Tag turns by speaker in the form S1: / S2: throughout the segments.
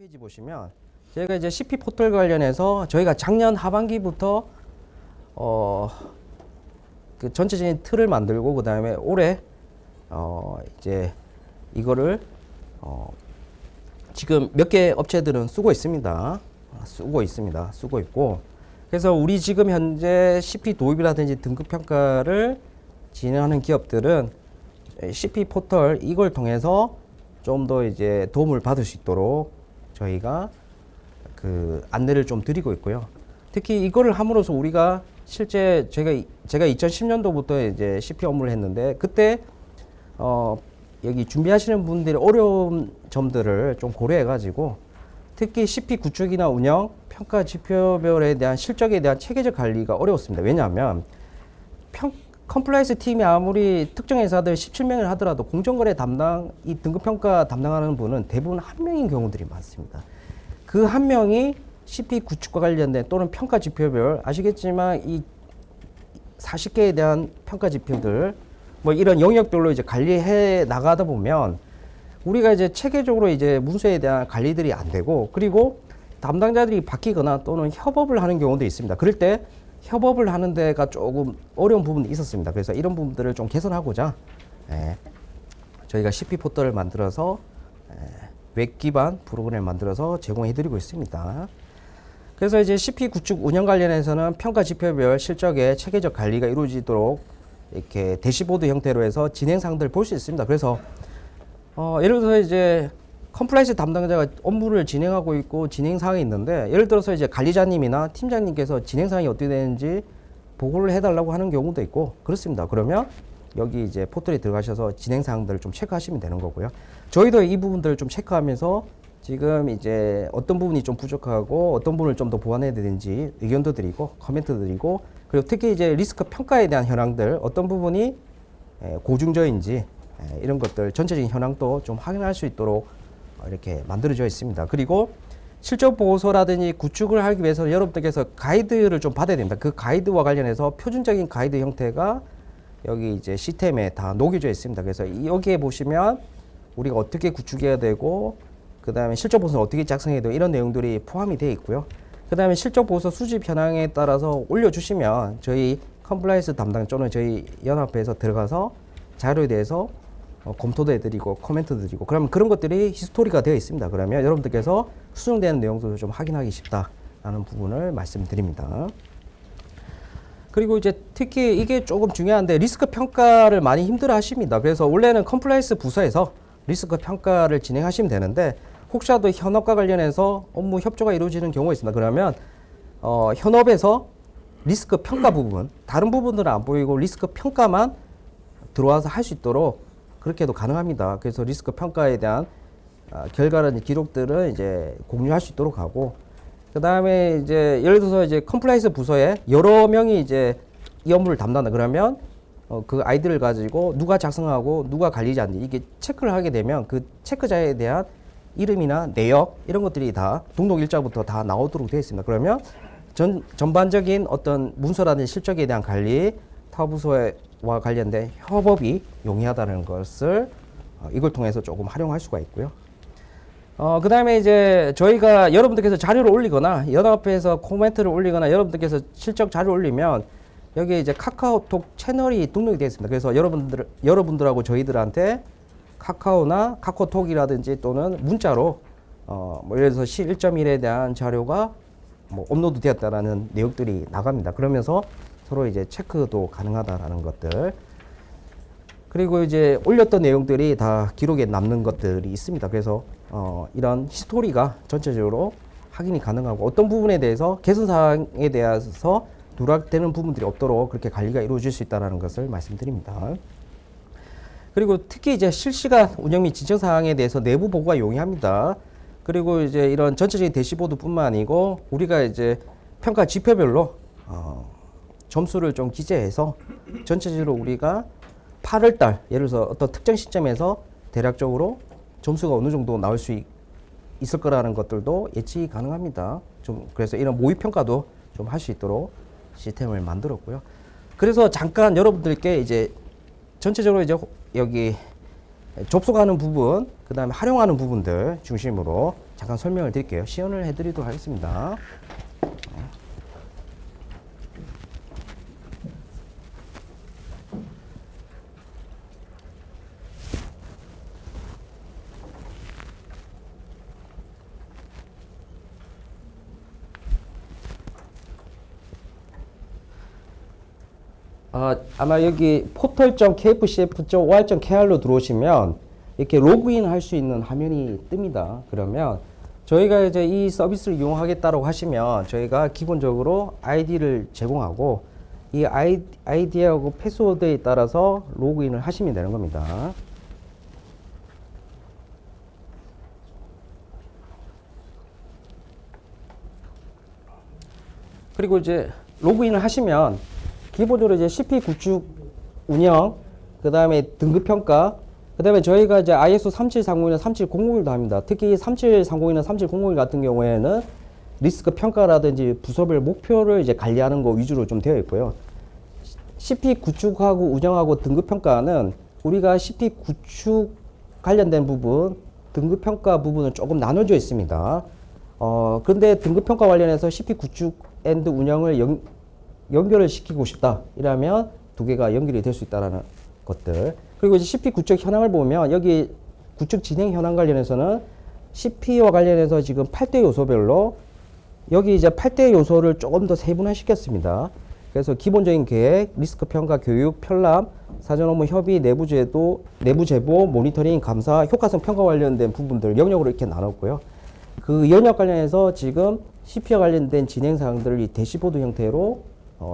S1: 페이지 보시면 저희가 이제 CP 포털 관련해서 저희가 작년 하반기부터 그 전체적인 틀을 만들고 그 다음에 올해 이제 이거를 지금 몇 개 업체들은 쓰고 있습니다. 쓰고 있고, 그래서 우리 지금 현재 CP 도입이라든지 등급 평가를 진행하는 기업들은 CP 포털 이걸 통해서 좀 더 이제 도움을 받을 수 있도록 저희가 그 안내를 좀 드리고 있고요. 특히 이거를 함으로써 우리가 실제 제가 2010년도부터 이제 CP 업무를 했는데, 그때 여기 준비하시는 분들의 어려운 점들을 좀 고려해 가지고 특히 CP 구축이나 운영, 평가 지표별에 대한 실적에 대한 체계적 관리가 어려웠습니다. 왜냐하면 컴플라이언스 팀이 아무리 특정 회사들 17명을 하더라도 공정거래 담당, 이 등급평가 담당하는 분은 대부분 한 명인 경우들이 많습니다. 그 한 명이 CP 구축과 관련된 또는 평가 지표별, 아시겠지만 이 40개에 대한 평가 지표들 뭐 이런 영역별로 이제 관리해 나가다 보면 우리가 이제 체계적으로 이제 문서에 대한 관리들이 안 되고, 그리고 담당자들이 바뀌거나 또는 협업을 하는 경우도 있습니다. 그럴 때 협업을 하는 데가 조금 어려운 부분이 있었습니다. 그래서 이런 부분들을 좀 개선하고자 저희가 CP 포털을 만들어서 웹 기반 프로그램을 만들어서 제공해 드리고 있습니다. 그래서 이제 CP 구축 운영 관련해서는 평가 지표별 실적의 체계적 관리가 이루어지도록 이렇게 대시보드 형태로 해서 진행사항들을 볼 수 있습니다. 그래서 예를 들어서 이제 컴플라이언스 담당자가 업무를 진행하고 있고 진행사항이 있는데, 예를 들어서 이제 관리자님이나 팀장님께서 진행사항이 어떻게 되는지 보고를 해달라고 하는 경우도 있고 그렇습니다. 그러면 여기 이제 포털에 들어가셔서 진행사항들을 좀 체크하시면 되는 거고요. 저희도 이 부분들을 좀 체크하면서 지금 이제 어떤 부분이 좀 부족하고 어떤 부분을 좀 더 보완해야 되는지 의견도 드리고 코멘트 드리고, 그리고 특히 이제 리스크 평가에 대한 현황들 어떤 부분이 고중저인지 이런 것들 전체적인 현황도 좀 확인할 수 있도록 이렇게 만들어져 있습니다. 그리고 실적 보고서라든지 구축을 하기 위해서 여러분들께서 가이드를 좀 받아야 됩니다. 그 가이드와 관련해서 표준적인 가이드 형태가 여기 이제 시스템에 다 녹여져 있습니다. 그래서 여기에 보시면 우리가 어떻게 구축해야 되고, 그 다음에 실적 보고서는 어떻게 작성해야 되고 이런 내용들이 포함이 되어 있고요. 그 다음에 실적 보고서 수집 현황에 따라서 올려주시면 저희 컴플라이언스 담당 또는 저희 연합회에서 들어가서 자료에 대해서 검토도 해드리고 코멘트도 드리고, 그러면 그런 것들이 히스토리가 되어 있습니다. 그러면 여러분들께서 수정되는 내용도 좀 확인하기 쉽다라는 부분을 말씀드립니다. 그리고 이제 특히 이게 조금 중요한데 리스크 평가를 많이 힘들어 하십니다. 그래서 원래는 컴플라이언스 부서에서 리스크 평가를 진행하시면 되는데, 혹시라도 현업과 관련해서 업무 협조가 이루어지는 경우가 있습니다. 그러면 현업에서 리스크 평가 부분, 다른 부분들은 안 보이고 리스크 평가만 들어와서 할 수 있도록 그렇게 해도 가능합니다. 그래서 리스크 평가에 대한 결과라든지 기록들은 이제 공유할 수 있도록 하고, 그 다음에 이제 예를 들어서 이제 컴플라이언스 부서에 여러 명이 이제 이 업무를 담당한다 그러면 그 아이디를 가지고 누가 작성하고 누가 관리자인지 이게 체크를 하게 되면 그 체크자에 대한 이름이나 내역 이런 것들이 다 등록 일자부터 다 나오도록 되어 있습니다. 그러면 전반적인 어떤 문서라든지 실적에 대한 관리, 타 부서와 관련된 협업이 용이하다는 것을 이걸 통해서 조금 활용할 수가 있고요. 그 다음에 이제 저희가 여러분들께서 자료를 올리거나 연합회에서 코멘트를 올리거나 여러분들께서 실적 자료를 올리면 여기 이제 카카오톡 채널이 등록이 되어 있습니다. 그래서 여러분들하고 저희들한테 카카오나 카카오톡이라든지 또는 문자로 뭐 예를 들어서 실 1.1에 대한 자료가 뭐 업로드 되었다라는 내용들이 나갑니다. 그러면서 서로 이제 체크도 가능하다라는 것들, 그리고 이제 올렸던 내용들이 다 기록에 남는 것들이 있습니다. 그래서 이런 히스토리가 전체적으로 확인이 가능하고 어떤 부분에 대해서 개선 사항에 대해서 누락되는 부분들이 없도록 그렇게 관리가 이루어질 수 있다는 것을 말씀드립니다. 그리고 특히 이제 실시간 운영 및 진척 사항에 대해서 내부 보고가 용이합니다. 그리고 이제 이런 전체적인 대시보드뿐만 아니고 우리가 이제 평가 지표별로 점수를 좀 기재해서 전체적으로 우리가 8월달 예를 들어서 어떤 특정 시점에서 대략적으로 점수가 어느 정도 나올 수 있을 거라는 것들도 예측이 가능합니다. 좀 그래서 이런 모의 평가도 좀 할 수 있도록 시스템을 만들었고요. 그래서 잠깐 여러분들께 이제 전체적으로 이제 여기 접속하는 부분, 그 다음에 활용하는 부분들 중심으로 잠깐 설명을 드릴게요. 시연을 해드리도록 하겠습니다. 아마 여기 portal.kfcf.or.kr로 들어오시면 이렇게 로그인 할 수 있는 화면이 뜹니다. 그러면 저희가 이제 이 서비스를 이용하겠다고 하시면 저희가 기본적으로 아이디를 제공하고 이 아이디하고 패스워드에 따라서 로그인을 하시면 되는 겁니다. 그리고 이제 로그인을 하시면 기본적으로 이제 CP 구축 운영, 그 다음에 등급 평가, 그 다음에 저희가 이제 ISO 37301이나 37001도 합니다. 특히 37301이나 37001 같은 경우에는 리스크 평가라든지 부서별 목표를 이제 관리하는 거 위주로 좀 되어 있고요. CP 구축하고 운영하고 등급 평가는 우리가 CP 구축 관련된 부분, 등급 평가 부분은 조금 나눠져 있습니다. 그런데 등급 평가 관련해서 CP 구축 앤드 운영을 연결을 시키고 싶다 이러면 두 개가 연결이 될 수 있다라는 것들. 그리고 이제 CP 구축 현황을 보면 여기 구축 진행 현황 관련해서는 CP와 관련해서 지금 8대 요소별로 여기 이제 8대 요소를 조금 더 세분화 시켰습니다. 그래서 기본적인 계획, 리스크 평가, 교육, 편람, 사전 업무 협의, 내부 제도, 내부 제보, 모니터링, 감사, 효과성 평가 관련된 부분들 영역으로 이렇게 나눴고요. 그 영역 관련해서 지금 CP와 관련된 진행 사항들을 이 대시보드 형태로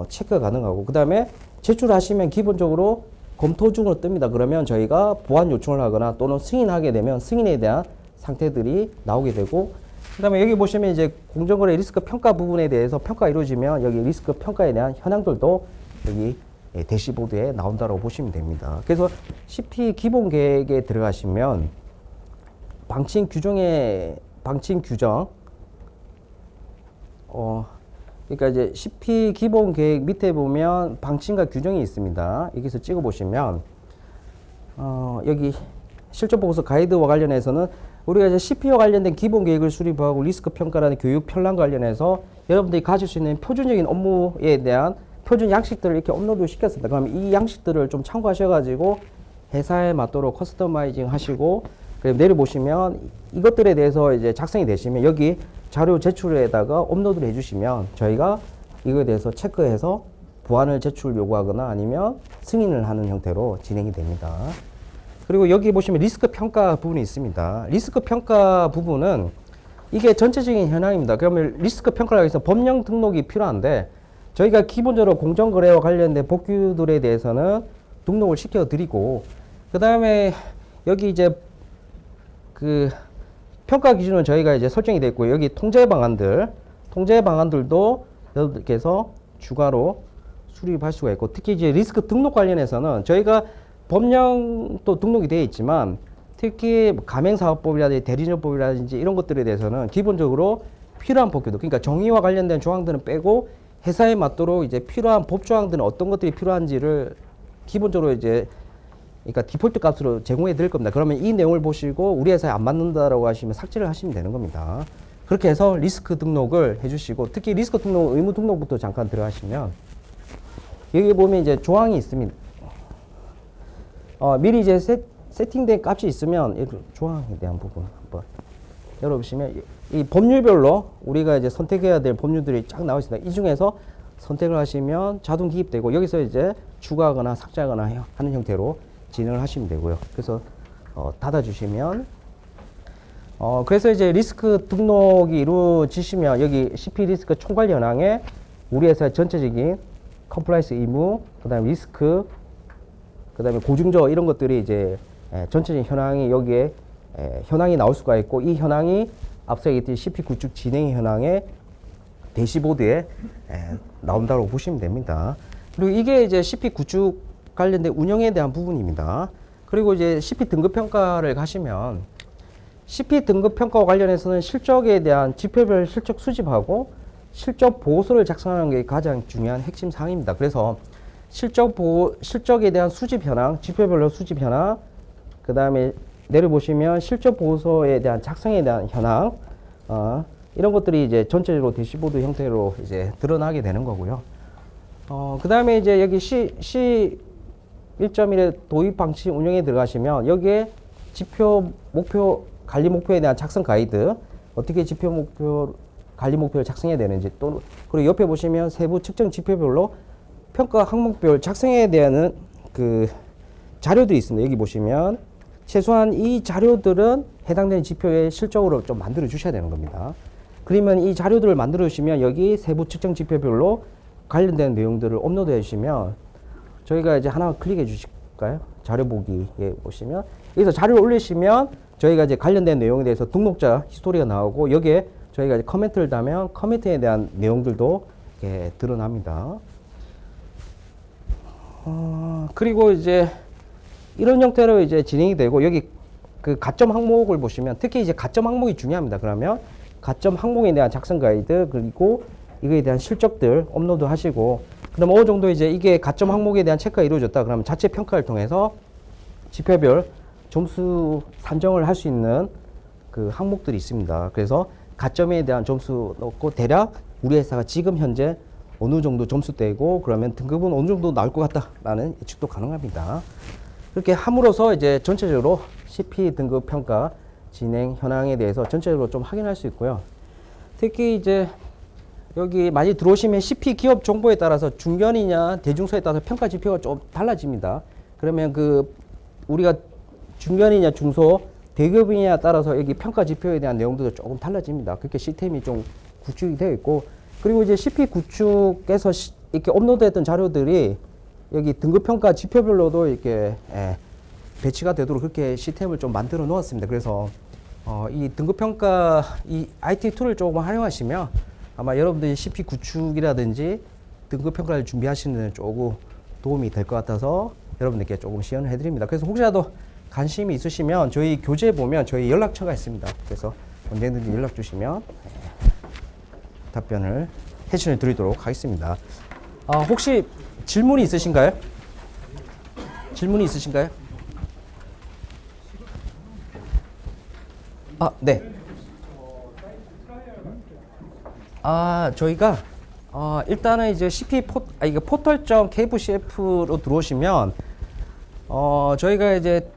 S1: 체크가 가능하고, 그 다음에 제출하시면 기본적으로 검토 중으로 뜹니다. 그러면 저희가 보완 요청을 하거나 또는 승인하게 되면 승인에 대한 상태들이 나오게 되고, 그 다음에 여기 보시면 이제 공정거래 리스크 평가 부분에 대해서 평가가 이루어지면 여기 리스크 평가에 대한 현황들도 여기 대시보드에 나온다고 보시면 됩니다. 그래서 CP 기본 계획에 들어가시면 방침 규정, 그러니까 이제 CP 기본 계획 밑에 보면 방침과 규정이 있습니다. 여기서 찍어 보시면 여기 실전 보고서 가이드와 관련해서는 우리가 이제 CP와 관련된 기본 계획을 수립하고 리스크 평가라는 교육 편람 관련해서 여러분들이 가질 수 있는 표준적인 업무에 대한 표준 양식들을 이렇게 업로드 시켰습니다. 그러면 이 양식들을 좀 참고하셔가지고 회사에 맞도록 커스터마이징 하시고, 그리고 내려보시면 이것들에 대해서 이제 작성이 되시면 여기 자료 제출에다가 업로드를 해주시면 저희가 이거에 대해서 체크해서 보완을 제출 요구하거나 아니면 승인을 하는 형태로 진행이 됩니다. 그리고 여기 보시면 리스크 평가 부분이 있습니다. 리스크 평가 부분은 이게 전체적인 현황입니다. 그러면 리스크 평가를 하기 위해서 법령 등록이 필요한데 저희가 기본적으로 공정거래와 관련된 복규들에 대해서는 등록을 시켜드리고, 그 다음에 여기 이제 그 평가 기준은 저희가 이제 설정이 되어 있고, 여기 통제 방안들도 여러분들께서 추가로 수립할 수가 있고, 특히 이제 리스크 등록 관련해서는 저희가 법령도 등록이 되어 있지만 특히 가맹사업법이라든지 대리점법이라든지 이런 것들에 대해서는 기본적으로 필요한 법규도, 그러니까 정의와 관련된 조항들은 빼고 회사에 맞도록 이제 필요한 법 조항들은 어떤 것들이 필요한지를 기본적으로 이제 그러니까 디폴트 값으로 제공해 드릴 겁니다. 그러면 이 내용을 보시고 우리 회사에 안 맞는다라고 하시면 삭제를 하시면 되는 겁니다. 그렇게 해서 리스크 등록을 해주시고, 특히 리스크 등록, 의무 등록부터 잠깐 들어가시면 여기 보면 이제 조항이 있습니다. 미리 이제 세팅된 값이 있으면 이 조항에 대한 부분 한번 열어보시면 이 법률별로 우리가 이제 선택해야 될 법률들이 쫙 나와 있습니다. 이 중에서 선택을 하시면 자동 기입되고 여기서 이제 추가하거나 삭제하거나 하는 형태로 진행을 하시면 되고요. 그래서 닫아주시면 그래서 이제 리스크 등록이 이루어지시면 여기 CP 리스크 총괄 현황에 우리 회사의 전체적인 컴플라이언스 의무, 그 다음에 리스크, 그 다음에 고증저 이런 것들이 이제 전체적인 현황이 여기에 현황이 나올 수가 있고, 이 현황이 앞서 얘기했듯이 CP 구축 진행 현황의 대시보드에 나온다고 보시면 됩니다. 그리고 이게 이제 CP 구축 관련된 운영에 대한 부분입니다. 그리고 이제 CP 등급 평가를 가시면 CP 등급 평가와 관련해서는 실적에 대한 지표별 실적 수집하고 실적 보고서를 작성하는 게 가장 중요한 핵심 사항입니다. 그래서 실적에 대한 수집 현황, 지표별로 수집 현황, 그 다음에 내려보시면 실적 보고서에 대한 작성에 대한 현황, 이런 것들이 이제 전체적으로 대시보드 형태로 이제 드러나게 되는 거고요. 그 다음에 이제 여기 C 1.1의 도입 방치 운영에 들어가시면 여기에 지표 목표 관리 목표에 대한 작성 가이드, 어떻게 지표 목표 관리 목표를 작성해야 되는지, 또 그리고 옆에 보시면 세부 측정 지표별로 평가 항목별 작성에 대한 그 자료들이 있습니다. 여기 보시면 최소한 이 자료들은 해당되는 지표에 실적으로 좀 만들어 주셔야 되는 겁니다. 그러면 이 자료들을 만들어 주시면 여기 세부 측정 지표별로 관련된 내용들을 업로드해 주시면 저희가 이제 하나 클릭해 주실까요? 자료 보기에 보시면 여기서 자료를 올리시면 저희가 이제 관련된 내용에 대해서 등록자 히스토리가 나오고 여기에 저희가 이제 커멘트를 달면 커멘트에 대한 내용들도 이렇게 드러납니다. 그리고 이제 이런 형태로 이제 진행이 되고 여기 그 가점 항목을 보시면 특히 이제 가점 항목이 중요합니다. 그러면 가점 항목에 대한 작성 가이드 그리고 이거에 대한 실적들 업로드 하시고 그럼 어느 정도 이제 이게 가점 항목에 대한 체크가 이루어졌다 그러면 자체 평가를 통해서 지표별 점수 산정을 할 수 있는 그 항목들이 있습니다. 그래서 가점에 대한 점수 넣고 대략 우리 회사가 지금 현재 어느 정도 점수대고 그러면 등급은 어느 정도 나올 것 같다라는 예측도 가능합니다. 그렇게 함으로써 이제 전체적으로 CP 등급 평가 진행 현황에 대해서 전체적으로 좀 확인할 수 있고요. 특히 이제 여기 많이 들어오시면 CP 기업 정보에 따라서 중견이냐 대중소에 따라서 평가 지표가 좀 달라집니다. 그러면 그 우리가 중견이냐 중소 대기업이냐에 따라서 여기 평가 지표에 대한 내용들도 조금 달라집니다. 그렇게 시스템이 좀 구축이 되어 있고 그리고 이제 CP 구축에서 이렇게 업로드했던 자료들이 여기 등급평가 지표별로도 이렇게 배치가 되도록 그렇게 시스템을 좀 만들어 놓았습니다. 그래서 이 등급평가 이 IT 툴을 조금 활용하시면 아마 여러분들이 CP 구축이라든지 등급평가를 준비하시는 데 조금 도움이 될 것 같아서 여러분들께 조금 시연을 해드립니다. 그래서 혹시라도 관심이 있으시면 저희 교재에 보면 저희 연락처가 있습니다. 그래서 언제든지 연락 주시면 답변을 해신을 드리도록 하겠습니다. 혹시 질문이 있으신가요? 질문이 있으신가요? 네. 저희가 일단은 이제 CP 이게 포털.kfcf로 들어오시면 저희가 이제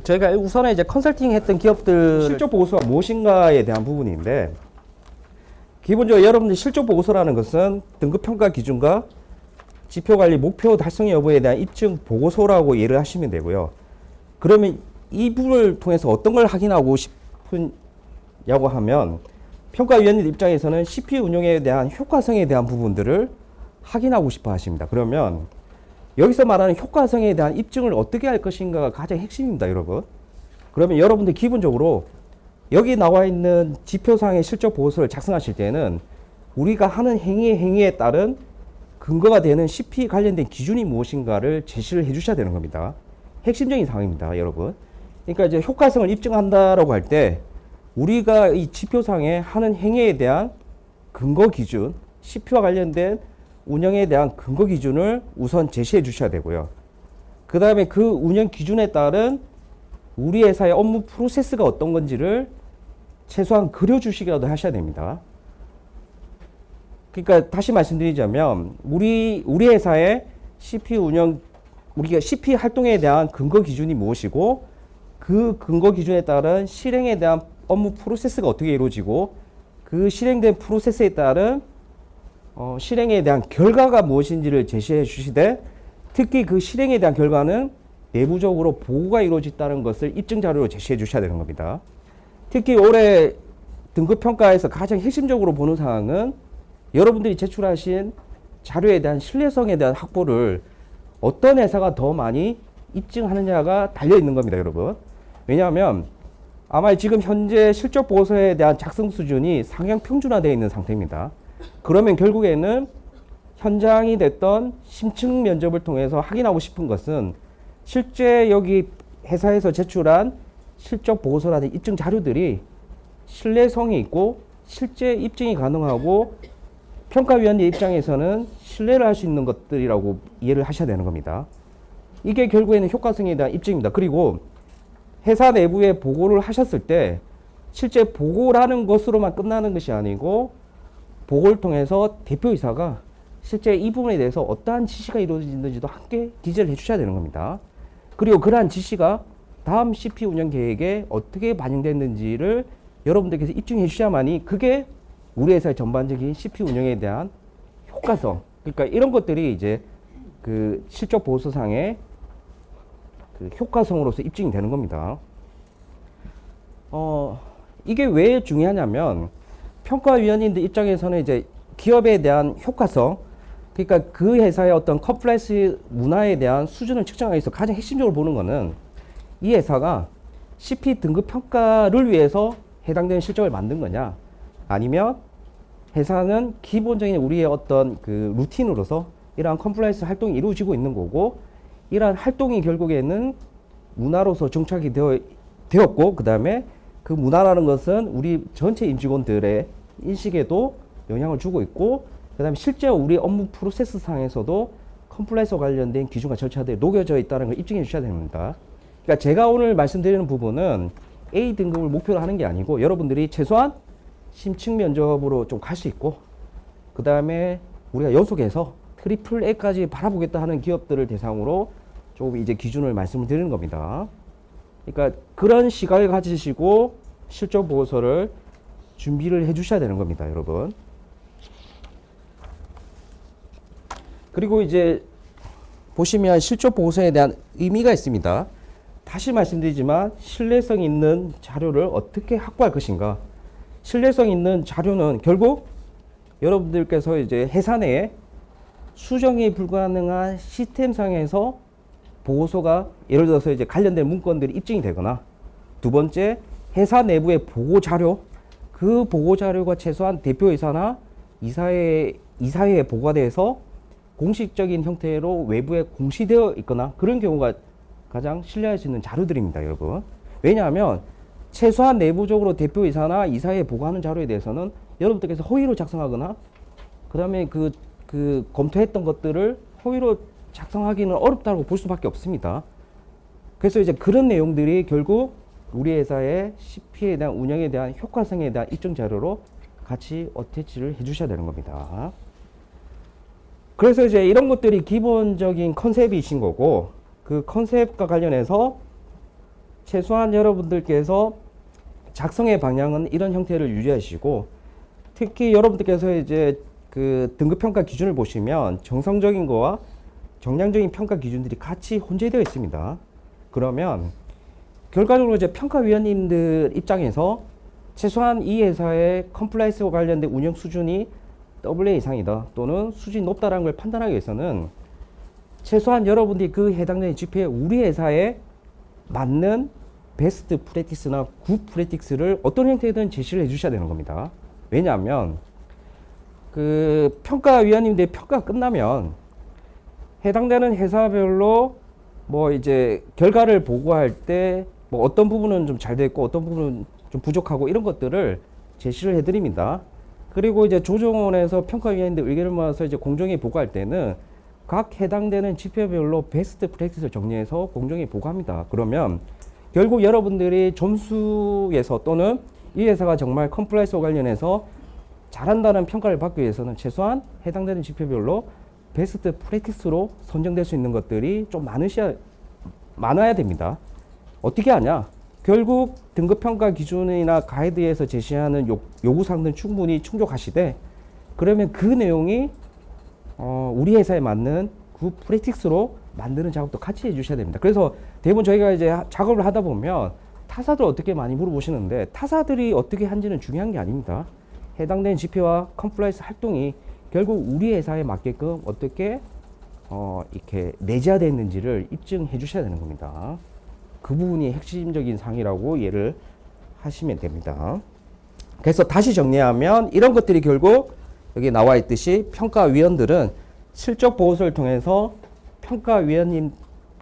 S1: 저희가 우선에 이제 컨설팅 했던 기업들 실적 보고서가 무엇인가에 대한 부분인데 기본적으로 여러분들 실적 보고서라는 것은 등급 평가 기준과 지표 관리 목표 달성 여부에 대한 입증 보고서라고 이해를 하시면 되고요. 그러면 이 부분을 통해서 어떤 걸 확인하고 싶으냐고 하면 평가위원님 입장에서는 CP 운용에 대한 효과성에 대한 부분들을 확인하고 싶어 하십니다. 그러면 여기서 말하는 효과성에 대한 입증을 어떻게 할 것인가가 가장 핵심입니다, 여러분. 그러면 여러분들 기본적으로 여기 나와 있는 지표상의 실적 보고서를 작성하실 때는 우리가 하는 행위에 따른 근거가 되는 CP 관련된 기준이 무엇인가를 제시를 해 주셔야 되는 겁니다. 핵심적인 사항입니다, 여러분. 그러니까 이제 효과성을 입증한다라고 할 때 우리가 이 지표상에 하는 행위에 대한 근거 기준, CP와 관련된 운영에 대한 근거 기준을 우선 제시해 주셔야 되고요. 그 다음에 그 운영 기준에 따른 우리 회사의 업무 프로세스가 어떤 건지를 최소한 그려주시기라도 하셔야 됩니다. 그러니까 다시 말씀드리자면 우리 회사의 CP 운영, 우리가 CP 활동에 대한 근거 기준이 무엇이고 그 근거 기준에 따른 실행에 대한 업무 프로세스가 어떻게 이루어지고 그 실행된 프로세스에 따른 실행에 대한 결과가 무엇인지를 제시해 주시되 특히 그 실행에 대한 결과는 내부적으로 보고가 이루어졌다는 것을 입증 자료로 제시해 주셔야 되는 겁니다. 특히 올해 등급평가에서 가장 핵심적으로 보는 사항은 여러분들이 제출하신 자료에 대한 신뢰성에 대한 확보를 어떤 회사가 더 많이 입증하느냐가 달려 있는 겁니다, 여러분. 왜냐하면 아마 지금 현재 실적 보고서에 대한 작성 수준이 상향 평준화되어 있는 상태입니다. 그러면 결국에는 현장이 됐던 심층 면접을 통해서 확인하고 싶은 것은 실제 여기 회사에서 제출한 실적 보고서라는 입증 자료들이 신뢰성이 있고 실제 입증이 가능하고 평가위원회 입장에서는 신뢰를 할 수 있는 것들이라고 이해를 하셔야 되는 겁니다. 이게 결국에는 효과성에 대한 입증입니다. 그리고 회사 내부에 보고를 하셨을 때 실제 보고라는 것으로만 끝나는 것이 아니고 보고를 통해서 대표이사가 실제 이 부분에 대해서 어떠한 지시가 이루어지는지도 함께 기재를 해주셔야 되는 겁니다. 그리고 그러한 지시가 다음 CP 운영 계획에 어떻게 반영됐는지를 여러분들께서 입증해 주셔야만이 그게 우리 회사의 전반적인 CP 운영에 대한 효과성, 그러니까 이런 것들이 이제 그 실적 보고서상의 그 효과성으로서 입증이 되는 겁니다. 이게 왜 중요하냐면 평가위원님들 입장에서는 이제 기업에 대한 효과성, 그러니까 그 회사의 어떤 컴플라이언스 문화에 대한 수준을 측정하기 위해서 가장 핵심적으로 보는 거는 이 회사가 CP 등급 평가를 위해서 해당되는 실적을 만든 거냐, 아니면 회사는 기본적인 우리의 어떤 그 루틴으로서 이러한 컴플라이언스 활동이 이루어지고 있는 거고, 이러한 활동이 결국에는 문화로서 정착이 되었고, 그 다음에 그 문화라는 것은 우리 전체 임직원들의 인식에도 영향을 주고 있고, 그 다음에 실제 우리 업무 프로세스 상에서도 컴플라이언스와 관련된 기준과 절차들이 녹여져 있다는 걸 입증해 주셔야 됩니다. 그러니까 제가 오늘 말씀드리는 부분은 A 등급을 목표로 하는 게 아니고 여러분들이 최소한 심층 면접으로 좀 갈 수 있고, 그 다음에 우리가 연속해서 트리플 A까지 바라보겠다 하는 기업들을 대상으로 조금 이제 기준을 말씀을 드리는 겁니다. 그러니까 그런 시각을 가지시고 실적 보고서를 준비를 해 주셔야 되는 겁니다, 여러분. 그리고 이제 보시면 실적 보고서에 대한 의미가 있습니다. 다시 말씀드리지만 신뢰성 있는 자료를 어떻게 확보할 것인가. 신뢰성 있는 자료는 결국 여러분들께서 이제 회사 내에 수정이 불가능한 시스템상에서 보고서가 예를 들어서 이제 관련된 문건들이 입증이 되거나, 두 번째 회사 내부의 보고 자료, 그 보고 자료가 최소한 대표이사나 이사회에 보고가 돼서 공식적인 형태로 외부에 공시되어 있거나 그런 경우가 가장 신뢰할 수 있는 자료들입니다, 여러분. 왜냐하면 최소한 내부적으로 대표이사나 이사회에 보고하는 자료에 대해서는 여러분들께서 허위로 작성하거나 그 다음에 그 검토했던 것들을 허위로 작성하기는 어렵다고 볼 수밖에 없습니다. 그래서 이제 그런 내용들이 결국 우리 회사의 CP에 대한 운영에 대한 효과성에 대한 입증 자료로 같이 어태치를 해 주셔야 되는 겁니다. 그래서 이제 이런 것들이 기본적인 컨셉이신 거고, 그 컨셉과 관련해서 최소한 여러분들께서 작성의 방향은 이런 형태를 유지하시고, 특히 여러분들께서 이제 그 등급평가 기준을 보시면 정성적인 거와 정량적인 평가 기준들이 같이 혼재되어 있습니다. 그러면 결과적으로 이제 평가위원님들 입장에서 최소한 이 회사의 컴플라이언스와 관련된 운영 수준이 AA 이상이다 또는 수준이 높다라는 걸 판단하기 위해서는 최소한 여러분들이 그 해당되는 지표에 우리 회사에 맞는 베스트 프랙티스나 굿 프랙티스를 어떤 형태든 제시를 해 주셔야 되는 겁니다. 왜냐하면 그 평가위원님들의 평가가 끝나면 해당되는 회사별로 뭐 이제 결과를 보고할 때 뭐 어떤 부분은 좀 잘 됐고 어떤 부분은 좀 부족하고 이런 것들을 제시를 해 드립니다. 그리고 이제 조정원에서 평가위원님들 의견을 모아서 이제 공정위 보고할 때는 각 해당되는 지표별로 베스트 프랙티스를 정리해서 공정위 보고합니다. 그러면 결국 여러분들이 점수에서 또는 이 회사가 정말 컴플라이언스와 관련해서 잘한다는 평가를 받기 위해서는 최소한 해당되는 지표별로 베스트 프랙티스로 선정될 수 있는 것들이 좀 많아야 됩니다. 어떻게 하냐? 결국 등급평가 기준이나 가이드에서 제시하는 요구사항들은 충분히 충족하시되, 그러면 그 내용이 우리 회사에 맞는 그 프랙티스로 만드는 작업도 같이 해주셔야 됩니다. 그래서 대부분 저희가 이제 작업을 하다 보면 타사들 어떻게 많이 물어보시는데, 타사들이 어떻게 한지는 중요한 게 아닙니다. 해당되는 지표와 컴플라이언스 활동이 결국 우리 회사에 맞게끔 어떻게 이렇게 내재화되어 있는지를 입증해 주셔야 되는 겁니다. 그 부분이 핵심적인 사항이라고 이해를 하시면 됩니다. 그래서 다시 정리하면 이런 것들이 결국 여기 나와 있듯이 평가위원들은 실적 보고서를 통해서 평가위원님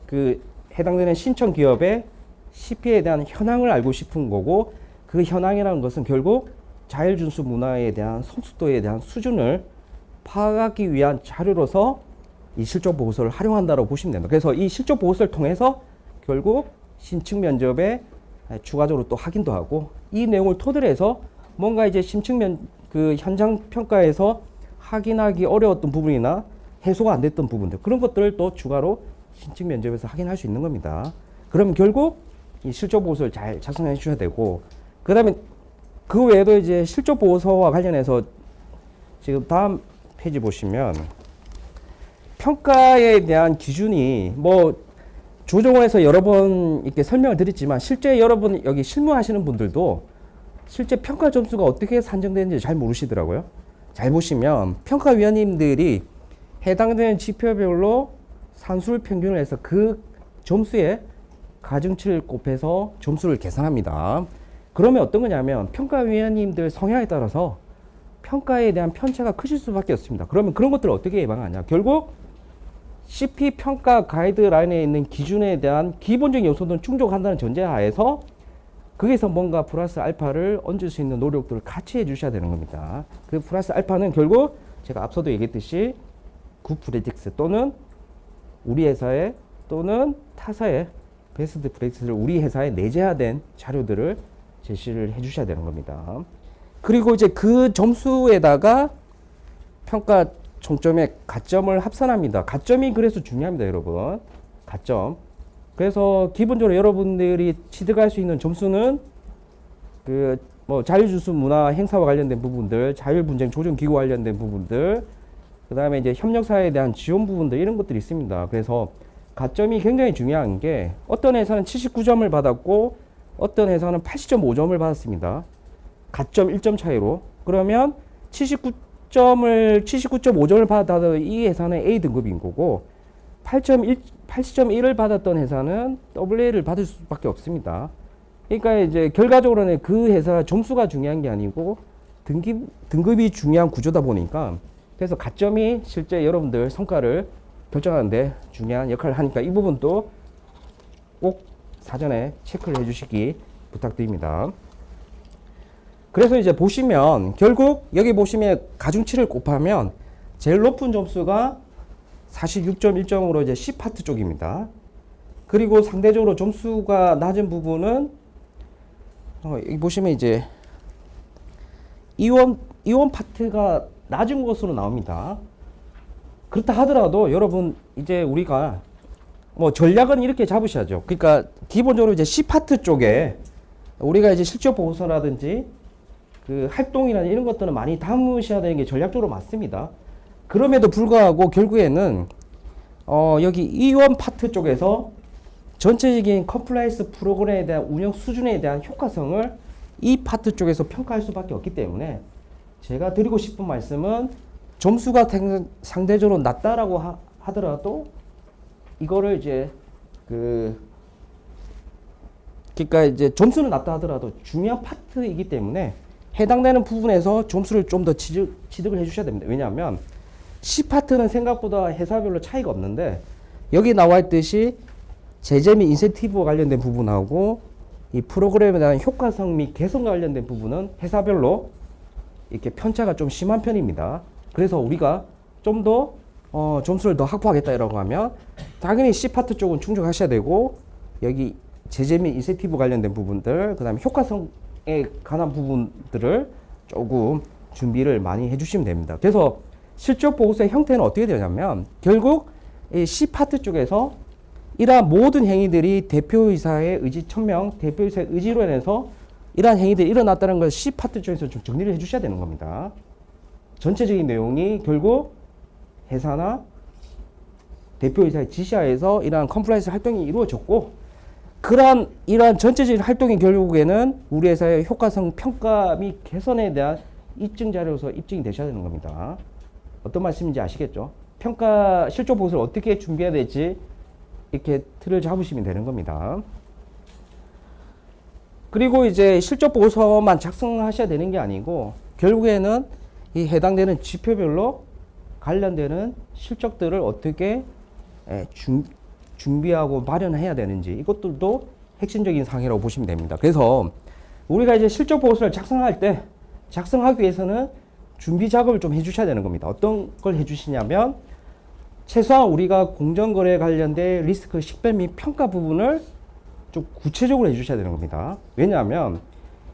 S1: 그 해당되는 신청 기업의 CP에 대한 현황을 알고 싶은 거고, 그 현황이라는 것은 결국 자율준수 문화에 대한 성숙도에 대한 수준을 파악하기 위한 자료로서 이 실적 보고서를 활용한다고 보시면 됩니다. 그래서 이 실적 보고서를 통해서 결국 신측 면접에 추가적으로 또 확인도 하고 이 내용을 토대로 해서 뭔가 이제 그 현장 평가에서 확인하기 어려웠던 부분이나 해소가 안 됐던 부분들 그런 것들을 또 추가로 신측 면접에서 확인할 수 있는 겁니다. 그러면 결국 이 실적 보고서를 잘 작성해 주셔야 되고 그다음에 그 외에도 이제 실적 보고서와 관련해서 지금 다음 페이지 보시면 평가에 대한 기준이 뭐 조정원에서 여러 번 이렇게 설명을 드렸지만 실제 여러분 여기 실무하시는 분들도 실제 평가 점수가 어떻게 산정되는지 잘 모르시더라고요. 잘 보시면 평가위원님들이 해당되는 지표별로 산술 평균을 해서 그 점수에 가중치를 곱해서 점수를 계산합니다. 그러면 어떤 거냐면 평가위원님들 성향에 따라서 평가에 대한 편차가 크실 수밖에 없습니다. 그러면 그런 것들을 어떻게 예방하냐? 결국 CP 평가 가이드라인에 있는 기준에 대한 기본적인 요소들은 충족한다는 전제하에서 거기서 뭔가 플러스 알파를 얹을 수 있는 노력들을 같이 해주셔야 되는 겁니다. 그 플러스 알파는 결국 제가 앞서도 얘기했듯이 굿 프레틱스 또는 우리 회사의 또는 타사의 베스트 프레틱스를 우리 회사에 내재화된 자료들을 제시를 해주셔야 되는 겁니다. 그리고 이제 그 점수에다가 평가 총점의 가점을 합산합니다. 가점이 그래서 중요합니다, 여러분. 가점. 그래서 기본적으로 여러분들이 취득할 수 있는 점수는 그 뭐 자율주수 문화 행사와 관련된 부분들, 자율분쟁 조정 기구 관련된 부분들, 그 다음에 이제 협력사에 대한 지원 부분들 이런 것들이 있습니다. 그래서 가점이 굉장히 중요한 게 어떤 회사는 79점을 받았고 어떤 회사는 80.5점을 받았습니다. 가점 1점 차이로. 그러면 79.5점을 받았던 이 회사는 A 등급인 거고 80.1을 받았던 회사는 AA를 받을 수밖에 없습니다. 그러니까 이제 결과적으로는 그 회사 점수가 중요한 게 아니고 등급이 중요한 구조다 보니까 그래서 가점이 실제 여러분들 성과를 결정하는데 중요한 역할을 하니까 이 부분도 꼭 사전에 체크를 해주시기 부탁드립니다. 그래서 이제 보시면 결국 여기 보시면 가중치를 곱하면 제일 높은 점수가 46.1점으로 이제 C파트 쪽입니다. 그리고 상대적으로 점수가 낮은 부분은 여기 보시면 이제 이원 파트가 낮은 것으로 나옵니다. 그렇다 하더라도 여러분 이제 우리가 뭐 전략은 이렇게 잡으셔야죠. 그러니까 기본적으로 이제 C파트 쪽에 우리가 이제 실적 보고서라든지 그 활동이나 이런 것들은 많이 담으셔야 되는 게 전략적으로 맞습니다. 그럼에도 불구하고 결국에는 여기 이원 파트 쪽에서 전체적인 컴플라이언스 프로그램에 대한 운영 수준에 대한 효과성을 이 파트 쪽에서 평가할 수밖에 없기 때문에 제가 드리고 싶은 말씀은 점수가 상대적으로 낮다라고 하더라도 이거를 이제 그러니까 이제 점수는 낮다 하더라도 중요한 파트이기 때문에 해당되는 부분에서 점수를 좀 더 취득을 해주셔야 됩니다. 왜냐하면 C파트는 생각보다 회사별로 차이가 없는데 여기 나와 있듯이 제재 및 인센티브와 관련된 부분하고 이 프로그램에 대한 효과성 및 개선과 관련된 부분은 회사별로 이렇게 편차가 좀 심한 편입니다. 그래서 우리가 좀 더 점수를 더 확보하겠다라고 하면 당연히 C파트 쪽은 충족하셔야 되고 여기 제재 및 인센티브 관련된 부분들 그 다음에 효과성에 관한 부분들을 조금 준비를 많이 해주시면 됩니다. 그래서 실적 보고서의 형태는 어떻게 되냐면 결국 이 C파트 쪽에서 이러한 모든 행위들이 대표이사의 의지 천명, 대표이사의 의지로 인해서 이러한 행위들이 일어났다는 걸 C파트 쪽에서 좀 정리를 해주셔야 되는 겁니다. 전체적인 내용이 결국 회사나 대표이사의 지시하에서 이러한 컴플라이언스 활동이 이루어졌고 이러한 전체적인 활동이 결국에는 우리 회사의 효과성 평가 및 개선에 대한 입증 자료로서 입증이 되셔야 되는 겁니다. 어떤 말씀인지 아시겠죠? 평가 실적 보고서를 어떻게 준비해야 될지 이렇게 틀을 잡으시면 되는 겁니다. 그리고 이제 실적 보고서만 작성하셔야 되는 게 아니고 결국에는 이 해당되는 지표별로 관련되는 실적들을 어떻게 준비하고 마련해야 되는지 이것들도 핵심적인 사항이라고 보시면 됩니다. 그래서 우리가 이제 실적 보고서를 작성하기 위해서는 준비 작업을 좀 해주셔야 되는 겁니다. 어떤 걸 해주시냐면 최소한 우리가 공정거래 관련된 리스크 식별 및 평가 부분을 좀 구체적으로 해주셔야 되는 겁니다. 왜냐하면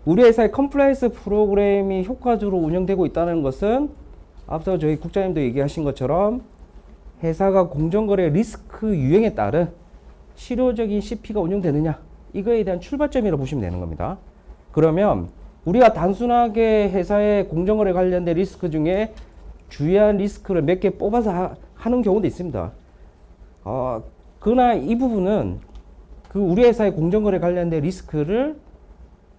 S1: 우리 회사의 컴플라이언스 프로그램이 효과적으로 운영되고 있다는 것은 앞서 저희 국장님도 얘기하신 것처럼 회사가 공정거래 리스크 유형에 따른 실효적인 CP가 운영되느냐, 이거에 대한 출발점이라고 보시면 되는 겁니다. 그러면 우리가 단순하게 회사의 공정거래 관련된 리스크 중에 주요한 리스크를 몇 개 뽑아서 하는 경우도 있습니다. 그러나 이 부분은 그 우리 회사의 공정거래 관련된 리스크를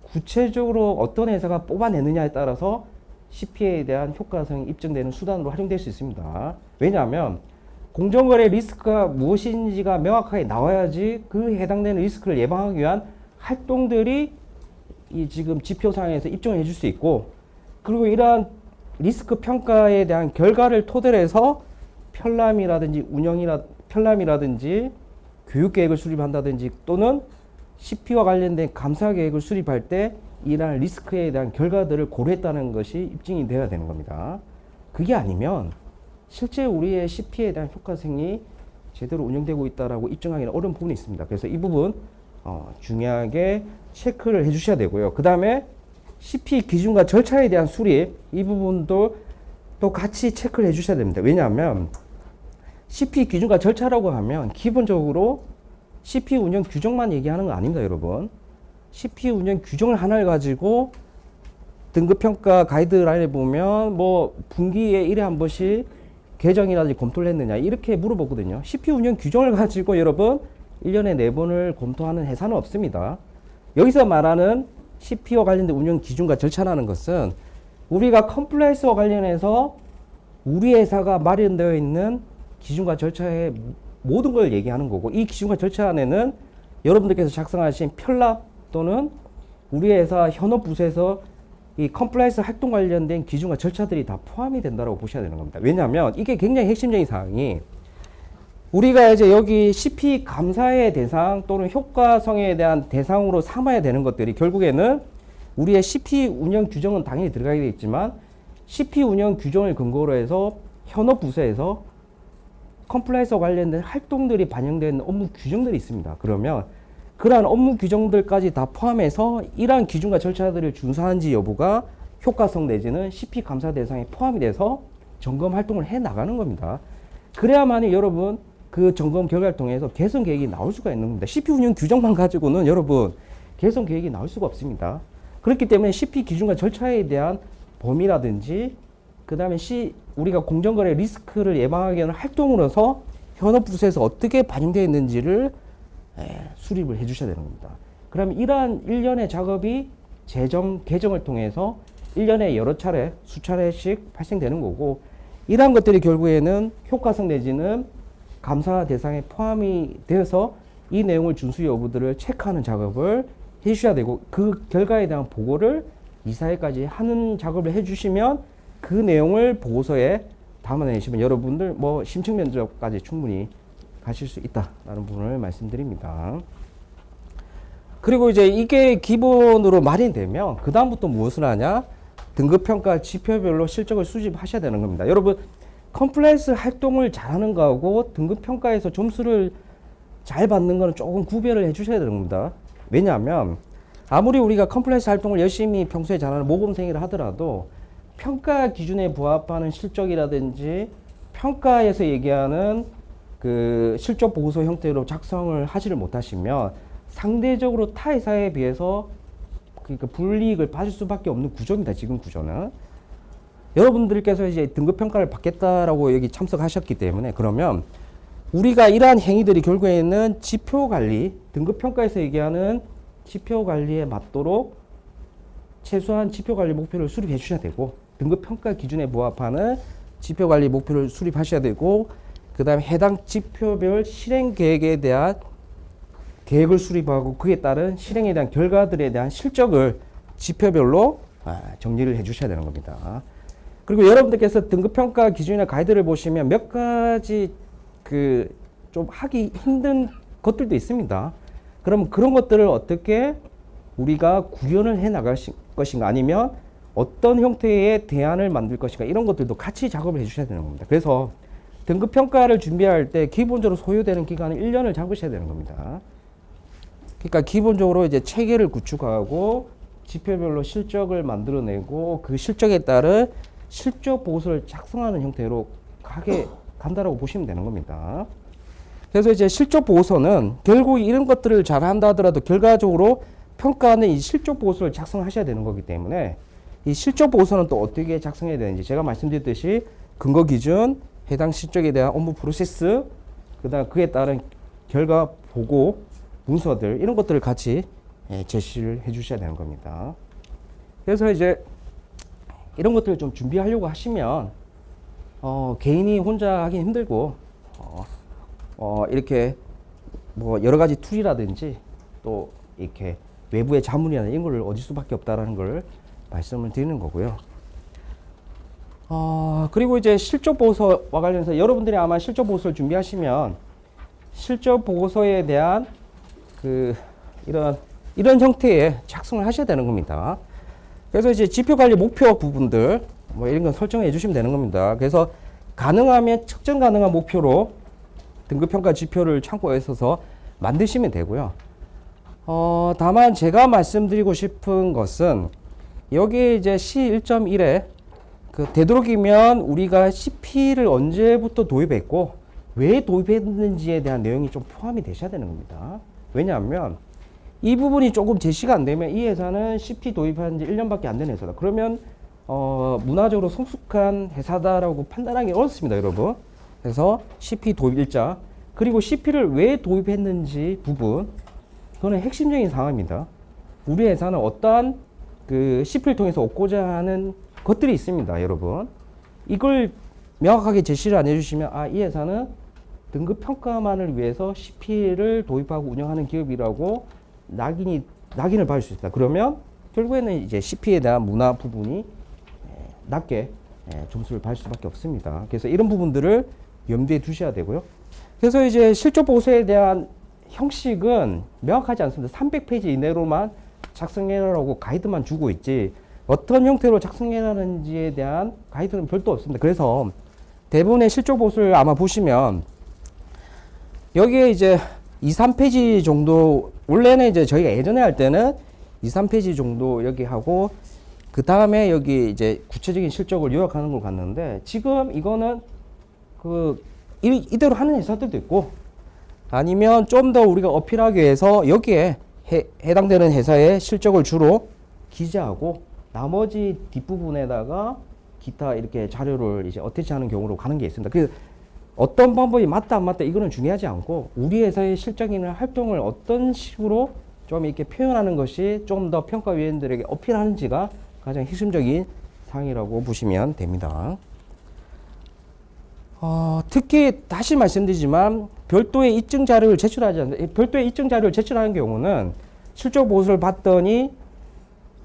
S1: 구체적으로 어떤 회사가 뽑아내느냐에 따라서 CP에 대한 효과성이 입증되는 수단으로 활용될 수 있습니다. 왜냐하면 공정거래 리스크가 무엇인지가 명확하게 나와야지 그 해당되는 리스크를 예방하기 위한 활동들이 이 지금 지표상에서 입증해 줄 수 있고, 그리고 이러한 리스크 평가에 대한 결과를 토대로 해서 편람이라든지 교육 계획을 수립한다든지 또는 CP와 관련된 감사 계획을 수립할 때 이러한 리스크에 대한 결과들을 고려했다는 것이 입증이 되어야 되는 겁니다. 그게 아니면 실제 우리의 CP에 대한 효과성이 제대로 운영되고 있다라고 입증하기는 어려운 부분이 있습니다. 그래서 이 부분 중요하게 체크를 해 주셔야 되고요. 그 다음에 CP 기준과 절차에 대한 수립, 이 부분도 또 같이 체크를 해 주셔야 됩니다. 왜냐하면 CP 기준과 절차라고 하면 기본적으로 CP 운영 규정만 얘기하는 건 아닙니다, 여러분. CP 운영 규정을 하나를 가지고 등급평가 가이드라인에 보면 뭐 분기에 1회 한 번씩 개정이라든지 검토를 했느냐 이렇게 물어보거든요. CP 운영 규정을 가지고 여러분 1년에 4번을 검토하는 회사는 없습니다. 여기서 말하는 CP와 관련된 운영 기준과 절차라는 것은 우리가 컴플라이언스와 관련해서 우리 회사가 마련되어 있는 기준과 절차의 모든 걸 얘기하는 거고, 이 기준과 절차 안에는 여러분들께서 작성하신 편람 또는 우리 회사 현업부서에서 이 컴플라이언스 활동 관련된 기준과 절차들이 다 포함이 된다고 보셔야 되는 겁니다. 왜냐하면 이게 굉장히 핵심적인 사항이, 우리가 이제 여기 CP 감사의 대상 또는 효과성에 대한 대상으로 삼아야 되는 것들이 결국에는 우리의 CP 운영 규정은 당연히 들어가게 되어 있지만 CP 운영 규정을 근거로 해서 현업부서에서 컴플라이언스와 관련된 활동들이 반영된 업무 규정들이 있습니다. 그러면 그러한 업무 규정들까지 다 포함해서 이러한 기준과 절차들을 준수하는지 여부가 효과성 내지는 CP 감사 대상에 포함이 돼서 점검 활동을 해 나가는 겁니다. 그래야만이 여러분 그 점검 결과를 통해서 개선 계획이 나올 수가 있는 겁니다. CP 운영 규정만 가지고는 여러분 개선 계획이 나올 수가 없습니다. 그렇기 때문에 CP 기준과 절차에 대한 범위라든지 그 다음에 우리가 공정거래 리스크를 예방하기 위한 활동으로서 현업부서에서 어떻게 반영되어 있는지를 수립을 해 주셔야 되는 겁니다. 그러면 이러한 일련의 작업이 개정을 통해서 1년에 여러 차례, 수차례씩 발생되는 거고, 이러한 것들이 결국에는 효과성 내지는 감사 대상에 포함이 되어서 이 내용을 준수 여부들을 체크하는 작업을 해 주셔야 되고, 그 결과에 대한 보고를 이사회까지 하는 작업을 해 주시면 그 내용을 보고서에 담아내시면 여러분들 뭐 심층 면접까지 충분히 가실 수 있다라는 부분을 말씀드립니다. 그리고 이제 이게 기본으로 마련되면 그 다음부터 무엇을 하냐? 등급평가 지표별로 실적을 수집하셔야 되는 겁니다. 여러분 컴플라이언스 활동을 잘하는 거하고 등급평가에서 점수를 잘 받는 거는 조금 구별을 해 주셔야 되는 겁니다. 왜냐하면 아무리 우리가 컴플라이언스 활동을 열심히 평소에 잘하는 모범생이라 하더라도 평가 기준에 부합하는 실적이라든지 평가에서 얘기하는 그 실적 보고서 형태로 작성을 하지를 못하시면 상대적으로 타 회사에 비해서 그러니까 불이익을 받을 수밖에 없는 구조입니다. 지금 구조는 여러분들께서 이제 등급 평가를 받겠다라고 여기 참석하셨기 때문에, 그러면 우리가 이러한 행위들이 결국에는 지표 관리, 등급 평가에서 얘기하는 지표 관리에 맞도록 최소한 지표 관리 목표를 수립해 주셔야 되고, 등급 평가 기준에 부합하는 지표 관리 목표를 수립하셔야 되고, 그 다음에 해당 지표별 실행 계획에 대한 계획을 수립하고 그에 따른 실행에 대한 결과들에 대한 실적을 지표별로 정리를 해 주셔야 되는 겁니다. 그리고 여러분들께서 등급평가 기준이나 가이드를 보시면 몇 가지 좀 하기 힘든 것들도 있습니다. 그럼 그런 것들을 어떻게 우리가 구현을 해 나갈 것인가, 아니면 어떤 형태의 대안을 만들 것인가, 이런 것들도 같이 작업을 해 주셔야 되는 겁니다. 그래서 등급평가를 준비할 때 기본적으로 소요되는 기간은 1년을 잡으셔야 되는 겁니다. 그러니까 기본적으로 이제 체계를 구축하고 지표별로 실적을 만들어내고 그 실적에 따른 실적 보고서를 작성하는 형태로 간다라고 보시면 되는 겁니다. 그래서 이제 실적 보고서는 결국 이런 것들을 잘 한다 하더라도 결과적으로 평가하는 이 실적 보고서를 작성하셔야 되는 거기 때문에 이 실적 보고서는 또 어떻게 작성해야 되는지 제가 말씀드렸듯이 근거 기준, 해당 실적에 대한 업무 프로세스, 그다음 그에 따른 결과 보고 문서들 이런 것들을 같이 제시를 해 주셔야 되는 겁니다. 그래서 이제 이런 것들을 좀 준비하려고 하시면 개인이 혼자 하긴 힘들고 이렇게 뭐 여러 가지 툴이라든지 또 이렇게 외부의 자문이나 이런 걸 얻을 수밖에 없다라는 걸 말씀을 드리는 거고요. 그리고 이제 실적 보고서와 관련해서 여러분들이 아마 실적 보고서를 준비하시면 실적 보고서에 대한 이런 형태의 작성을 하셔야 되는 겁니다. 그래서 이제 지표 관리 목표 부분들 뭐 이런 건 설정해 주시면 되는 겁니다. 그래서 가능하면 측정 가능한 목표로 등급평가 지표를 참고해 있어서 만드시면 되고요. 다만 제가 말씀드리고 싶은 것은 여기 이제 C1.1에 되도록이면 우리가 CP를 언제부터 도입했고 왜 도입했는지에 대한 내용이 좀 포함이 되셔야 되는 겁니다. 왜냐하면 이 부분이 조금 제시가 안 되면 이 회사는 CP 도입한 지 1년밖에 안 된 회사다. 그러면 문화적으로 성숙한 회사다라고 판단하기 어렵습니다, 여러분. 그래서 CP 도입 일자 그리고 CP를 왜 도입했는지 부분 그거는 핵심적인 상황입니다. 우리 회사는 어떠한 CP를 통해서 얻고자 하는 것들이 있습니다, 여러분. 이걸 명확하게 제시를 안 해주시면 이 회사는 등급 평가만을 위해서 CP를 도입하고 운영하는 기업이라고 낙인을 받을 수 있다. 그러면 결국에는 이제 CP에 대한 문화 부분이 낮게 점수를 받을 수밖에 없습니다. 그래서 이런 부분들을 염두에 두셔야 되고요. 그래서 이제 실적 보고서에 대한 형식은 명확하지 않습니다. 300페이지 이내로만 작성해라라고 가이드만 주고 있지 어떤 형태로 작성해라는지에 대한 가이드는 별도 없습니다. 그래서 대부분의 실적 보고서를 아마 보시면 여기에 이제 2, 3페이지 정도 원래는 이제 저희가 예전에 할 때는 2, 3페이지 정도 여기 하고 그 다음에 여기 이제 구체적인 실적을 요약하는 걸 갔는데 지금 이거는 이대로 하는 회사들도 있고 아니면 좀 더 우리가 어필하기 위해서 여기에 해당되는 회사의 실적을 주로 기재하고 나머지 뒷부분에다가 기타 이렇게 자료를 이제 어태치하는 경우로 가는 게 있습니다. 그래서 어떤 방법이 맞다 안 맞다 이거는 중요하지 않고 우리 회사의 실적이나 활동을 어떤 식으로 좀 이렇게 표현하는 것이 좀 더 평가위원들에게 어필하는지가 가장 핵심적인 사항이라고 보시면 됩니다. 특히 다시 말씀드리지만 별도의 입증 자료를 제출하지 않는다. 별도의 입증 자료를 제출하는 경우는 실적 보고서를 봤더니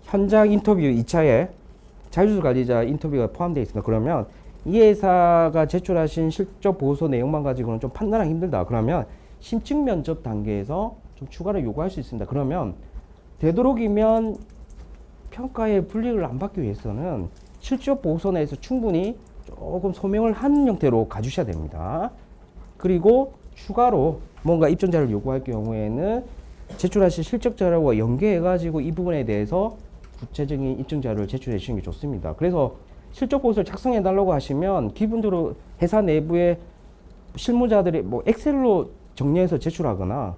S1: 현장 인터뷰 2차에 자율 관리자 인터뷰가 포함되어 있습니다. 그러면 이 회사가 제출하신 실적 보고서 내용만 가지고는 좀 판단하기 힘들다. 그러면 심층 면접 단계에서 좀 추가로 요구할 수 있습니다. 그러면 되도록이면 평가의 불이익을 안 받기 위해서는 실적 보고서 내에서 충분히 조금 소명을 하는 형태로 가주셔야 됩니다. 그리고 추가로 뭔가 입증 자료를 요구할 경우에는 제출하실 실적 자료와 연계해가지고 이 부분에 대해서 구체적인 입증 자료를 제출해 주시는 게 좋습니다. 그래서 실적 보고서를 작성해 달라고 하시면 기본적으로 회사 내부의 실무자들이 뭐 엑셀로 정리해서 제출하거나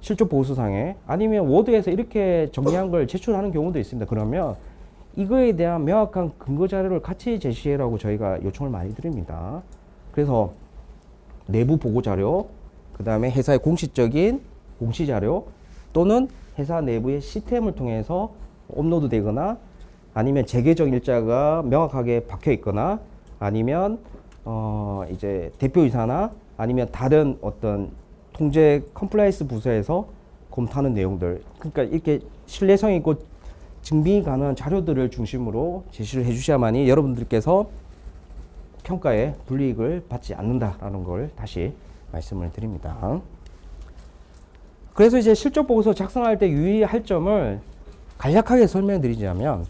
S1: 실적 보고서상에 아니면 워드에서 이렇게 정리한 걸 제출하는 경우도 있습니다. 그러면 이거에 대한 명확한 근거 자료를 같이 제시해라고 저희가 요청을 많이 드립니다. 그래서 내부 보고 자료, 그 다음에 회사의 공식적인 공시 자료 또는 회사 내부의 시스템을 통해서 업로드 되거나 아니면 재계정 일자가 명확하게 박혀 있거나 아니면 이제 대표이사나 아니면 다른 어떤 통제 컴플라이언스 부서에서 검토하는 내용들, 그러니까 이렇게 신뢰성 있고 증빙이 가능한 자료들을 중심으로 제시를 해주셔야만이 여러분들께서 평가에 불이익을 받지 않는다라는 걸 다시 말씀을 드립니다. 그래서 이제 실적 보고서 작성할 때 유의할 점을 간략하게 설명드리자면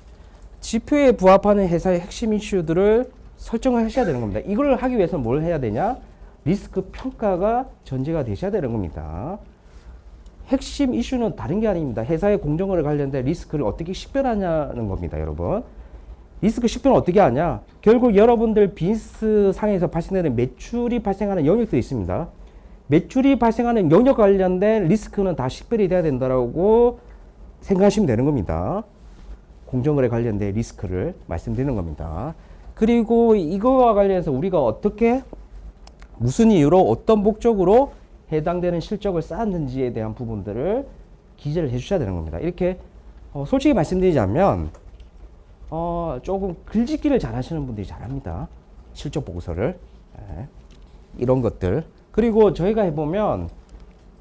S1: 지표에 부합하는 회사의 핵심 이슈들을 설정을 하셔야 되는 겁니다. 이걸 하기 위해서는 뭘 해야 되냐? 리스크 평가가 전제가 되셔야 되는 겁니다. 핵심 이슈는 다른 게 아닙니다. 회사의 공정거래 관련된 리스크를 어떻게 식별하냐는 겁니다, 여러분. 리스크 식별은 어떻게 하냐? 결국 여러분들 비즈니스 상에서 발생되는 매출이 발생하는 영역들이 있습니다. 매출이 발생하는 영역 관련된 리스크는 다 식별이 돼야 된다라고 생각하시면 되는 겁니다. 공정거래 관련된 리스크를 말씀드리는 겁니다. 그리고 이거와 관련해서 우리가 어떻게 무슨 이유로 어떤 목적으로 해당되는 실적을 쌓았는지에 대한 부분들을 기재를 해주셔야 되는 겁니다. 이렇게 솔직히 말씀드리자면 조금 글짓기를 잘하시는 분들이 잘합니다. 실적 보고서를 이런 것들. 그리고 저희가 해보면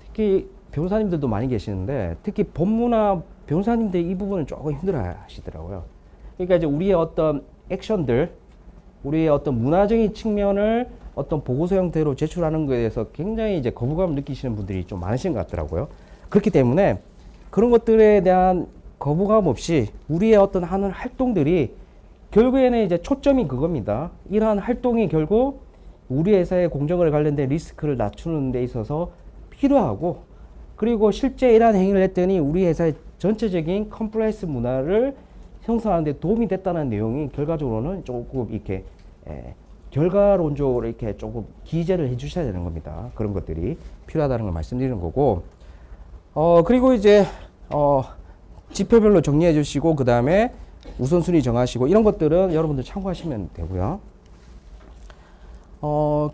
S1: 특히 변호사님들도 많이 계시는데 특히 법무나 변호사님들 이 부분은 조금 힘들어 하시더라고요. 그러니까 이제 우리의 어떤 액션들, 우리의 어떤 문화적인 측면을 어떤 보고서 형태로 제출하는 것에 대해서 굉장히 이제 거부감을 느끼시는 분들이 좀 많으신 것 같더라고요. 그렇기 때문에 그런 것들에 대한 거부감 없이 우리의 어떤 하는 활동들이 결국에는 이제 초점이 그겁니다. 이러한 활동이 결국 우리 회사의 공정거래 관련된 리스크를 낮추는 데 있어서 필요하고 그리고 실제 이러한 행위를 했더니 우리 회사의 전체적인 컴플라이언스 문화를 형성하는 데 도움이 됐다는 내용이 결과적으로는 조금 이렇게 결과론적으로 이렇게 조금 기재를 해 주셔야 되는 겁니다. 그런 것들이 필요하다는 걸 말씀드리는 거고 그리고 이제 지표별로 정리해 주시고 그 다음에 우선순위 정하시고 이런 것들은 여러분들 참고하시면 되고요.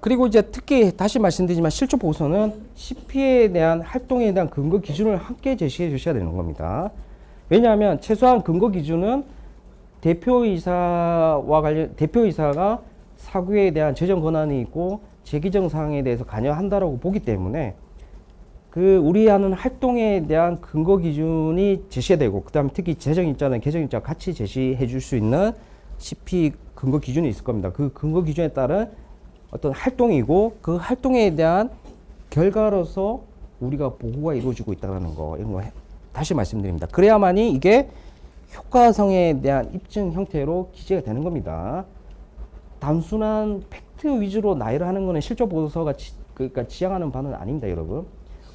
S1: 그리고 이제 특히 다시 말씀드리지만 실적 보고서는 CP에 대한 활동에 대한 근거 기준을 함께 제시해 주셔야 되는 겁니다. 왜냐하면 최소한 근거 기준은 대표이사가 사구에 대한 재정 권한이 있고 재기정 사항에 대해서 관여한다라고 보기 때문에 그 우리 하는 활동에 대한 근거 기준이 제시되고 그다음에 특히 재정일자는 계정일자 같이 제시해 줄 수 있는 CP 근거 기준이 있을 겁니다. 그 근거 기준에 따른 어떤 활동이고 그 활동에 대한 결과로서 우리가 보고가 이루어지고 있다는 거 이런 거 다시 말씀드립니다. 그래야만이 이게 효과성에 대한 입증 형태로 기재가 되는 겁니다. 단순한 팩트 위주로 나열을 하는 거는 실적 보고서가 그러니까 지향하는 바는 아닙니다, 여러분.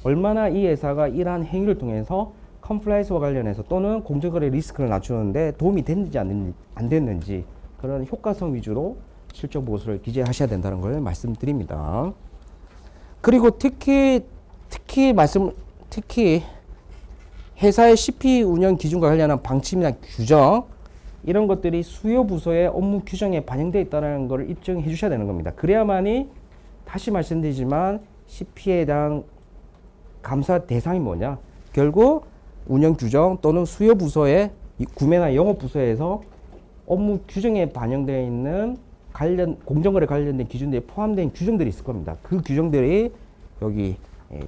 S1: 얼마나 이 회사가 이러한 행위를 통해서 컴플라이언스와 관련해서 또는 공정거래 리스크를 낮추는데 도움이 됐는지 안 됐는지 그런 효과성 위주로 실적 보고서를 기재하셔야 된다는 걸 말씀드립니다. 그리고 특히 회사의 CP 운영 기준과 관련한 방침이나 규정 이런 것들이 수요 부서의 업무 규정에 반영되어 있다는 것을 입증해 주셔야 되는 겁니다. 그래야만이 다시 말씀드리지만 CP에 대한 감사 대상이 뭐냐? 결국 운영 규정 또는 수요 부서의 구매나 영업 부서에서 업무 규정에 반영되어 있는 공정거래 관련된 기준들이 포함된 규정들이 있을 겁니다. 그 규정들이 여기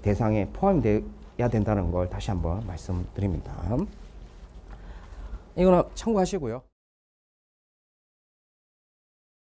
S1: 대상에 포함되어야 된다는 걸 다시 한번 말씀드립니다. 이거는 참고하시고요.